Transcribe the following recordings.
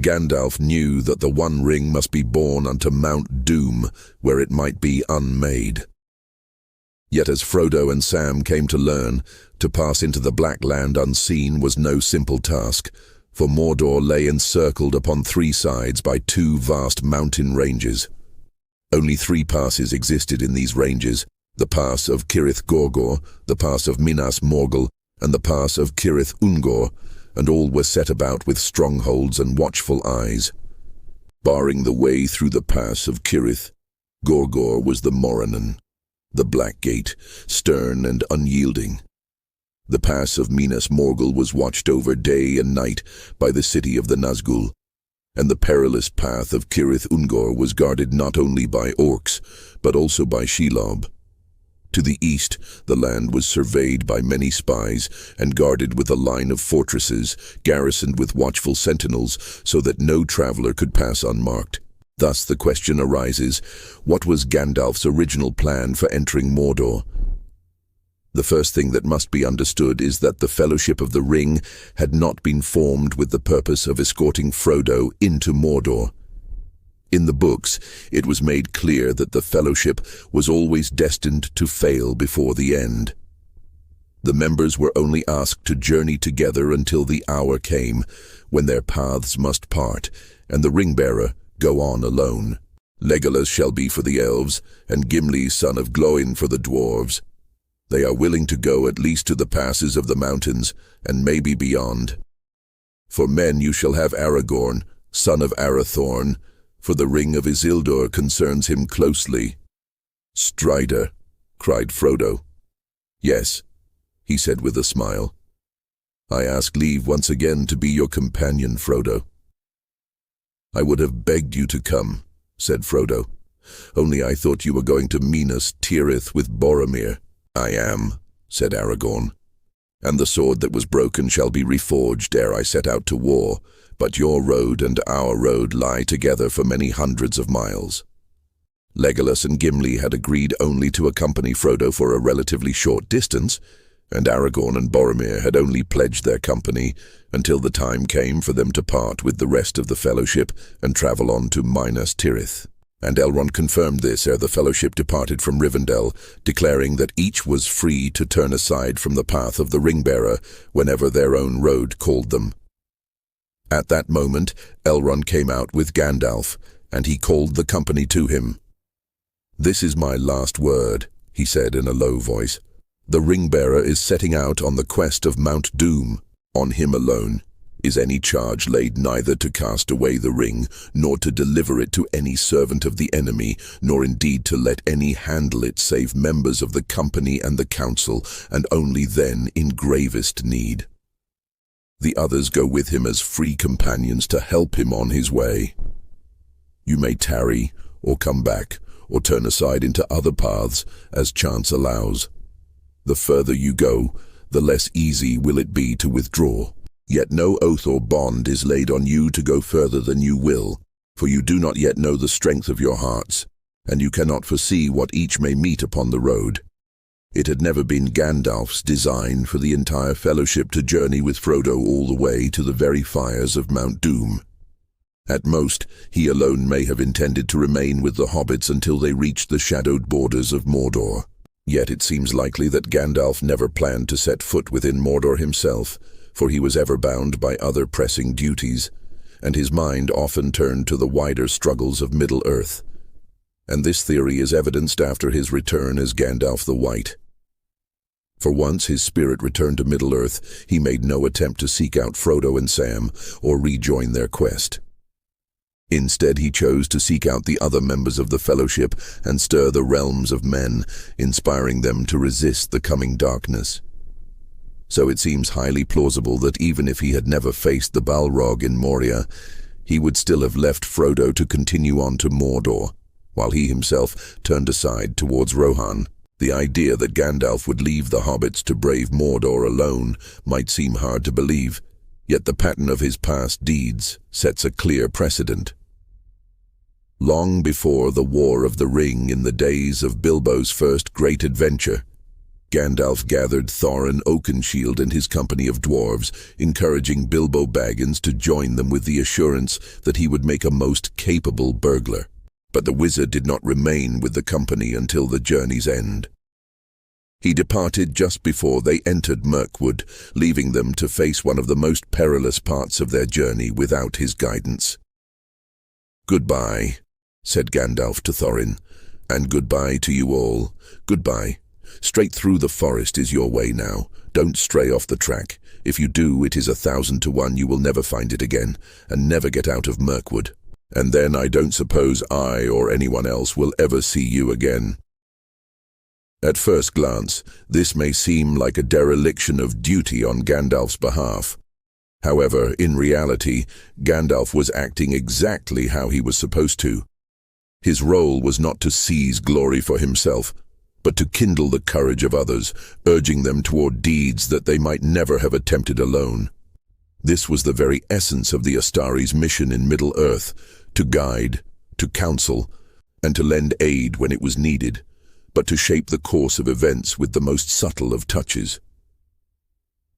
Gandalf knew that the One Ring must be borne unto Mount Doom, where it might be unmade. Yet as Frodo and Sam came to learn, to pass into the Black Land unseen was no simple task, for Mordor lay encircled upon 3 sides by 2 vast mountain ranges. Only 3 passes existed in these ranges, the pass of Cirith Gorgor, the pass of Minas Morgul, and the pass of Cirith Ungol, and all were set about with strongholds and watchful eyes. Barring the way through the pass of Cirith Gorgor was the Moranon, the Black Gate, stern and unyielding. The pass of Minas Morgul was watched over day and night by the city of the Nazgul, and the perilous path of Cirith Ungol was guarded not only by orcs, but also by Shelob. To the east, the land was surveyed by many spies and guarded with a line of fortresses, garrisoned with watchful sentinels, so that no traveler could pass unmarked. Thus the question arises, what was Gandalf's original plan for entering Mordor? The first thing that must be understood is that the Fellowship of the Ring had not been formed with the purpose of escorting Frodo into Mordor. In the books, it was made clear that the Fellowship was always destined to fail before the end. The members were only asked to journey together until the hour came, when their paths must part, and the ringbearer go on alone. Legolas shall be for the elves, and Gimli son of Gloin for the dwarves. They are willing to go at least to the passes of the mountains, and maybe beyond. For men you shall have Aragorn, son of Arathorn, for the ring of Isildur concerns him closely. Strider, cried Frodo. Yes, he said with a smile. I ask leave once again to be your companion, Frodo. I would have begged you to come, said Frodo. Only I thought you were going to Minas Tirith with Boromir. I am, said Aragorn. And the sword that was broken shall be reforged ere I set out to war, but your road and our road lie together for many hundreds of miles. Legolas and Gimli had agreed only to accompany Frodo for a relatively short distance, and Aragorn and Boromir had only pledged their company until the time came for them to part with the rest of the Fellowship and travel on to Minas Tirith. And Elrond confirmed this ere the Fellowship departed from Rivendell, declaring that each was free to turn aside from the path of the ringbearer whenever their own road called them. At that moment, Elrond came out with Gandalf, and he called the company to him. This is my last word, he said in a low voice. The ringbearer is setting out on the quest of Mount Doom. On him alone is any charge laid, neither to cast away the ring, nor to deliver it to any servant of the enemy, nor indeed to let any handle it save members of the company and the council, and only then in gravest need. The others go with him as free companions to help him on his way. You may tarry, or come back, or turn aside into other paths, as chance allows. The further you go, the less easy will it be to withdraw. Yet no oath or bond is laid on you to go further than you will, for you do not yet know the strength of your hearts, and you cannot foresee what each may meet upon the road. It had never been Gandalf's design for the entire Fellowship to journey with Frodo all the way to the very fires of Mount Doom. At most, he alone may have intended to remain with the Hobbits until they reached the shadowed borders of Mordor. Yet it seems likely that Gandalf never planned to set foot within Mordor himself, for he was ever bound by other pressing duties, and his mind often turned to the wider struggles of Middle-earth. And this theory is evidenced after his return as Gandalf the White. For once his spirit returned to Middle-earth, he made no attempt to seek out Frodo and Sam, or rejoin their quest. Instead he chose to seek out the other members of the Fellowship and stir the realms of men, inspiring them to resist the coming darkness. So it seems highly plausible that even if he had never faced the Balrog in Moria, he would still have left Frodo to continue on to Mordor, while he himself turned aside towards Rohan. The idea that Gandalf would leave the Hobbits to brave Mordor alone might seem hard to believe, yet the pattern of his past deeds sets a clear precedent. Long before the War of the Ring, in the days of Bilbo's first great adventure, Gandalf gathered Thorin Oakenshield and his company of dwarves, encouraging Bilbo Baggins to join them with the assurance that he would make a most capable burglar. But the wizard did not remain with the company until the journey's end. He departed just before they entered Mirkwood, leaving them to face one of the most perilous parts of their journey without his guidance. "Goodbye," said Gandalf to Thorin, "and goodbye to you all. Goodbye. Straight through the forest is your way now. Don't stray off the track. If you do, it is 1,000 to 1 you will never find it again, and never get out of Mirkwood. And then I don't suppose I or anyone else will ever see you again." At first glance, this may seem like a dereliction of duty on Gandalf's behalf. However, in reality, Gandalf was acting exactly how he was supposed to. His role was not to seize glory for himself, but to kindle the courage of others, urging them toward deeds that they might never have attempted alone. This was the very essence of the Astari's mission in Middle-earth, to guide, to counsel, and to lend aid when it was needed, but to shape the course of events with the most subtle of touches.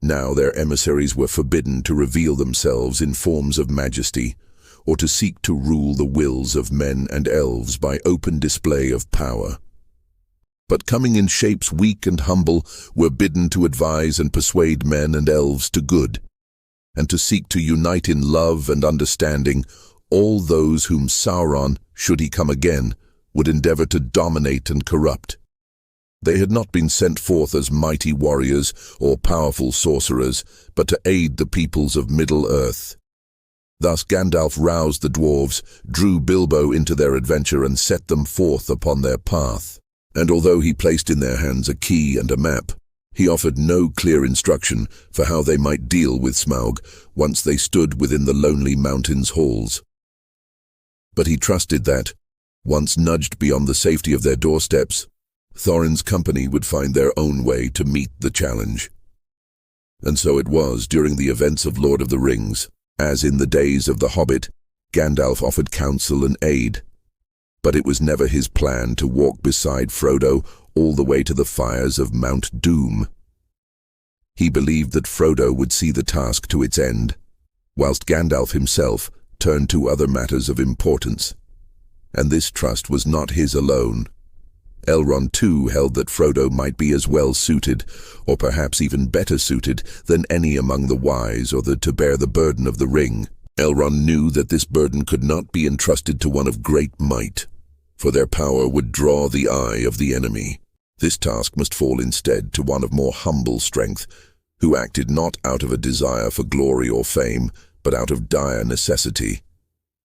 Now their emissaries were forbidden to reveal themselves in forms of majesty, or to seek to rule the wills of men and elves by open display of power. But coming in shapes weak and humble, were bidden to advise and persuade men and elves to good, and to seek to unite in love and understanding all those whom Sauron, should he come again, would endeavor to dominate and corrupt. They had not been sent forth as mighty warriors or powerful sorcerers, but to aid the peoples of Middle-earth. Thus Gandalf roused the dwarves, drew Bilbo into their adventure and set them forth upon their path. And although he placed in their hands a key and a map, he offered no clear instruction for how they might deal with Smaug once they stood within the lonely mountain's halls. But he trusted that, once nudged beyond the safety of their doorsteps, Thorin's company would find their own way to meet the challenge. And so it was during the events of Lord of the Rings. As in the days of the Hobbit, Gandalf offered counsel and aid. But it was never his plan to walk beside Frodo all the way to the fires of Mount Doom. He believed that Frodo would see the task to its end, whilst Gandalf himself turned to other matters of importance. And this trust was not his alone. Elrond too held that Frodo might be as well suited, or perhaps even better suited, than any among the wise to bear the burden of the ring. Elrond knew that this burden could not be entrusted to one of great might, for their power would draw the eye of the enemy. This task must fall instead to one of more humble strength, who acted not out of a desire for glory or fame, but out of dire necessity.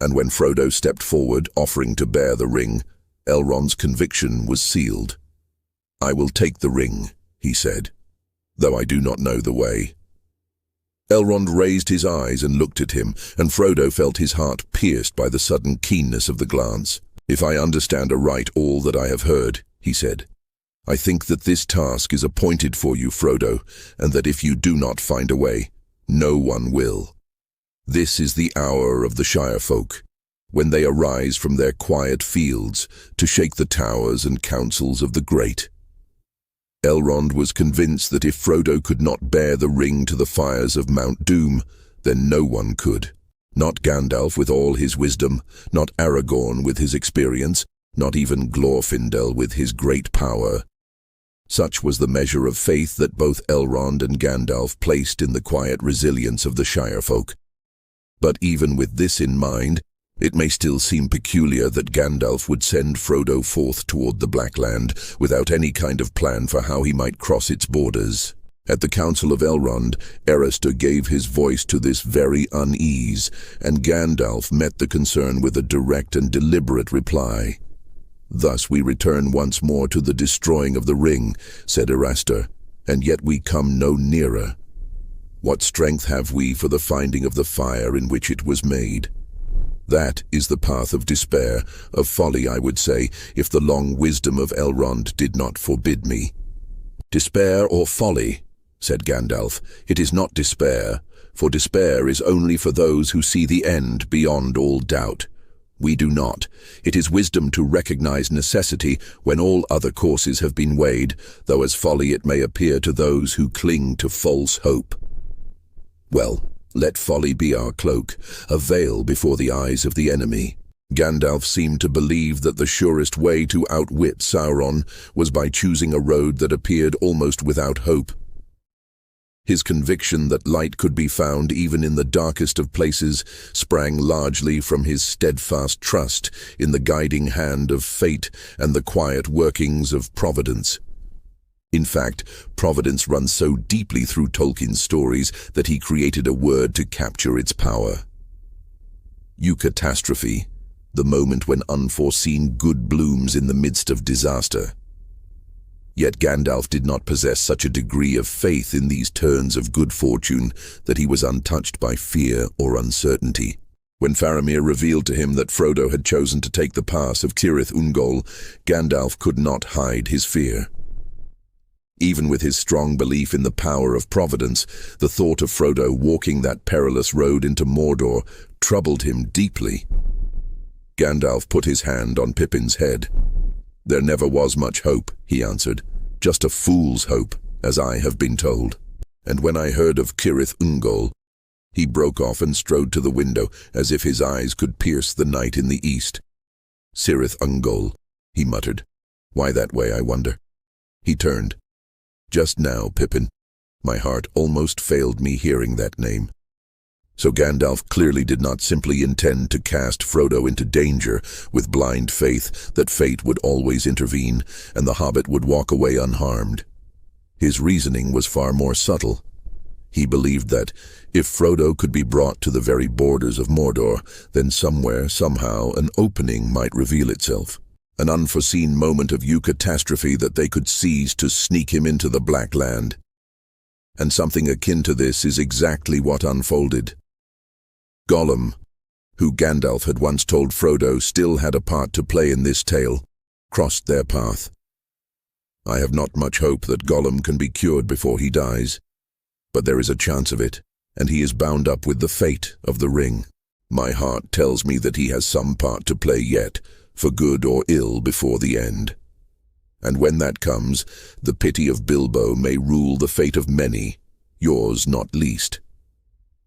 And when Frodo stepped forward, offering to bear the ring, Elrond's conviction was sealed. "I will take the ring," he said, "though I do not know the way." Elrond raised his eyes and looked at him, and Frodo felt his heart pierced by the sudden keenness of the glance. "If I understand aright all that I have heard," he said, "I think that this task is appointed for you, Frodo, and that if you do not find a way, no one will. This is the hour of the Shire folk, when they arise from their quiet fields to shake the towers and councils of the great." Elrond was convinced that if Frodo could not bear the ring to the fires of Mount Doom, then no one could. Not Gandalf with all his wisdom, not Aragorn with his experience, not even Glorfindel with his great power. Such was the measure of faith that both Elrond and Gandalf placed in the quiet resilience of the Shire folk. But even with this in mind, it may still seem peculiar that Gandalf would send Frodo forth toward the Black Land without any kind of plan for how he might cross its borders. At the Council of Elrond, Eristor gave his voice to this very unease, and Gandalf met the concern with a direct and deliberate reply. "Thus we return once more to the destroying of the ring," said Eristor, "and yet we come no nearer. What strength have we for the finding of the fire in which it was made? That is the path of despair, of folly, I would say, if the long wisdom of Elrond did not forbid me." "Despair or folly," said Gandalf, "it is not despair, for despair is only for those who see the end beyond all doubt. We do not. It is wisdom to recognize necessity when all other courses have been weighed, though as folly it may appear to those who cling to false hope. Well, let folly be our cloak, a veil before the eyes of the enemy. Gandalf seemed to believe that the surest way to outwit Sauron was by choosing a road that appeared almost without hope. His conviction that light could be found even in the darkest of places sprang largely from his steadfast trust in the guiding hand of fate and the quiet workings of Providence. In fact, Providence runs so deeply through Tolkien's stories that he created a word to capture its power. Eucatastrophe, the moment when unforeseen good blooms in the midst of disaster. Yet Gandalf did not possess such a degree of faith in these turns of good fortune that he was untouched by fear or uncertainty. When Faramir revealed to him that Frodo had chosen to take the pass of Cirith Ungol, Gandalf could not hide his fear. Even with his strong belief in the power of Providence, the thought of Frodo walking that perilous road into Mordor troubled him deeply. Gandalf put his hand on Pippin's head. "There never was much hope," he answered. "Just a fool's hope, as I have been told. And when I heard of Cirith Ungol—" He broke off and strode to the window, as if his eyes could pierce the night in the east. "Cirith Ungol," he muttered. "Why that way, I wonder?" He turned. "Just now, Pippin. My heart almost failed me hearing that name." So Gandalf clearly did not simply intend to cast Frodo into danger with blind faith that fate would always intervene and the hobbit would walk away unharmed. His reasoning was far more subtle. He believed that if Frodo could be brought to the very borders of Mordor, then somewhere, somehow, an opening might reveal itself. An unforeseen moment of eucatastrophe that they could seize to sneak him into the Black Land. And something akin to this is exactly what unfolded. Gollum, who Gandalf had once told Frodo still had a part to play in this tale, crossed their path. I have not much hope that Gollum can be cured before he dies, but there is a chance of it, and he is bound up with the fate of the ring. My heart tells me that he has some part to play yet, for good or ill before the end. And when that comes, the pity of Bilbo may rule the fate of many, yours not least.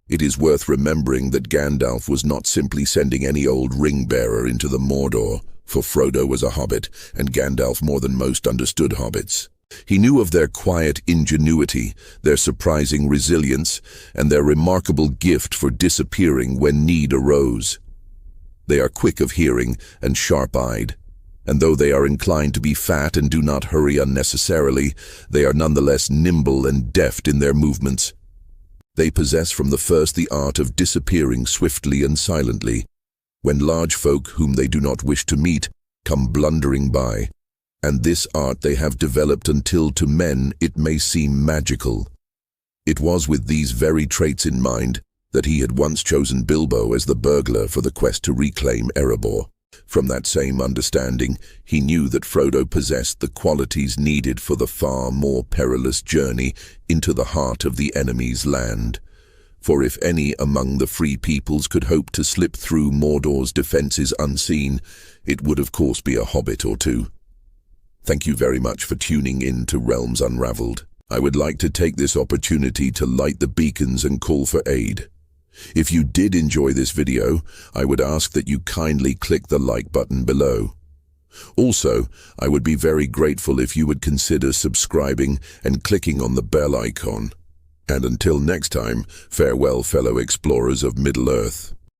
It is worth remembering that Gandalf was not simply sending any old ring-bearer into the Mordor, for Frodo was a hobbit, and Gandalf more than most understood hobbits. He knew of their quiet ingenuity, their surprising resilience, and their remarkable gift for disappearing when need arose. They are quick of hearing and sharp-eyed, and though they are inclined to be fat and do not hurry unnecessarily, they are nonetheless nimble and deft in their movements. They possess from the first the art of disappearing swiftly and silently, when large folk whom they do not wish to meet come blundering by, and this art they have developed until to men it may seem magical. It was with these very traits in mind that he had once chosen Bilbo as the burglar for the quest to reclaim Erebor. From that same understanding, he knew that Frodo possessed the qualities needed for the far more perilous journey into the heart of the enemy's land. For if any among the free peoples could hope to slip through Mordor's defenses unseen, it would of course be a hobbit or two. Thank you very much for tuning in to Realms Unraveled. I would like to take this opportunity to light the beacons and call for aid. If you did enjoy this video, I would ask that you kindly click the like button below. Also, I would be very grateful if you would consider subscribing and clicking on the bell icon. And until next time, farewell fellow explorers of Middle-earth.